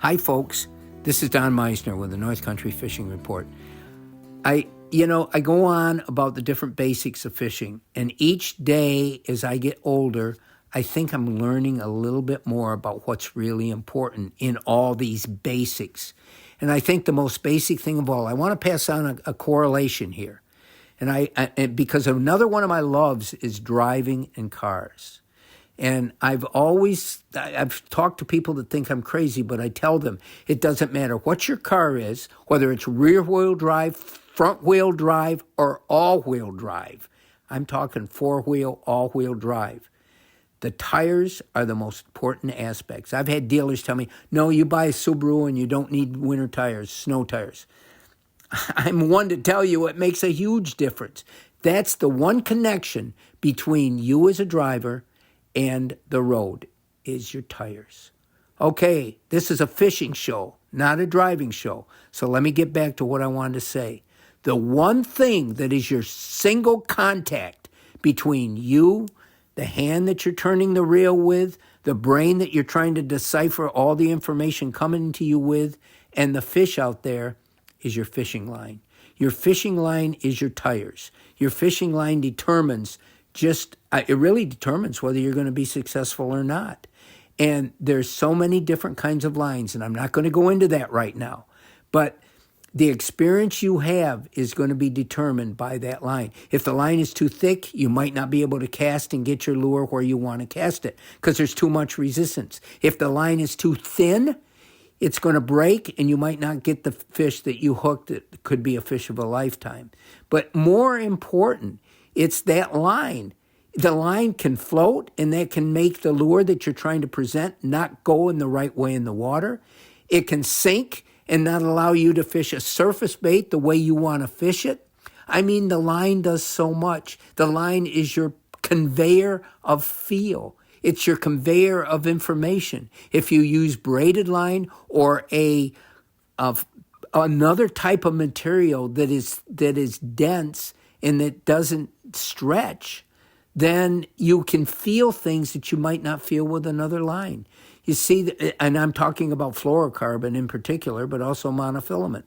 Hi, folks. This is Don Meissner with the North Country Fishing Report. I go on about the different basics of fishing, and each day as I get older, I think I'm learning a little bit more about what's really important in all these basics. And I think the most basic thing of all, I want to pass on a correlation here. And because another one of my loves is driving in cars. And I've talked to people that think I'm crazy, but I tell them it doesn't matter what your car is, whether it's rear-wheel drive, front-wheel drive, or all-wheel drive. I'm talking four-wheel, all-wheel drive. The tires are the most important aspects. I've had dealers tell me, no, you buy a Subaru and you don't need winter tires, snow tires. I'm one to tell you it makes a huge difference. That's the one connection between you as a driver and the road is your tires. Okay, this is a fishing show, not a driving show. So let me get back to what I wanted to say. The one thing that is your single contact between you, the hand that you're turning the reel with, the brain that you're trying to decipher all the information coming to you with, and the fish out there is your fishing line. Your fishing line is your tires. Your fishing line determines it really determines whether you're going to be successful or not. And there's so many different kinds of lines, and I'm not going to go into that right now. But the experience you have is going to be determined by that line. If the line is too thick, you might not be able to cast and get your lure where you want to cast it because there's too much resistance. If the line is too thin, it's going to break and you might not get the fish that you hooked that could be a fish of a lifetime. But more important, it's that line. The line can float, and that can make the lure that you're trying to present not go in the right way in the water. It can sink and not allow you to fish a surface bait the way you want to fish it. I mean, the line does so much. The line is your conveyor of feel. It's your conveyor of information. If you use braided line or another type of material that is dense and that doesn't stretch, then you can feel things that you might not feel with another line. You see, and I'm talking about fluorocarbon in particular, but also monofilament.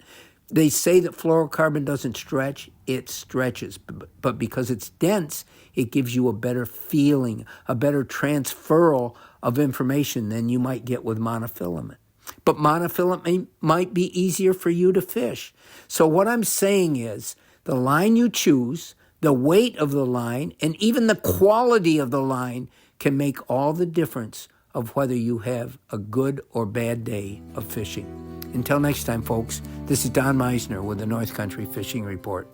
They say that fluorocarbon doesn't stretch, it stretches. But because it's dense, it gives you a better feeling, a better transferal of information than you might get with monofilament. But monofilament might be easier for you to fish. So what I'm saying is, the line you choose, the weight of the line, and even the quality of the line can make all the difference of whether you have a good or bad day of fishing. Until next time, folks, this is Don Meissner with the North Country Fishing Report.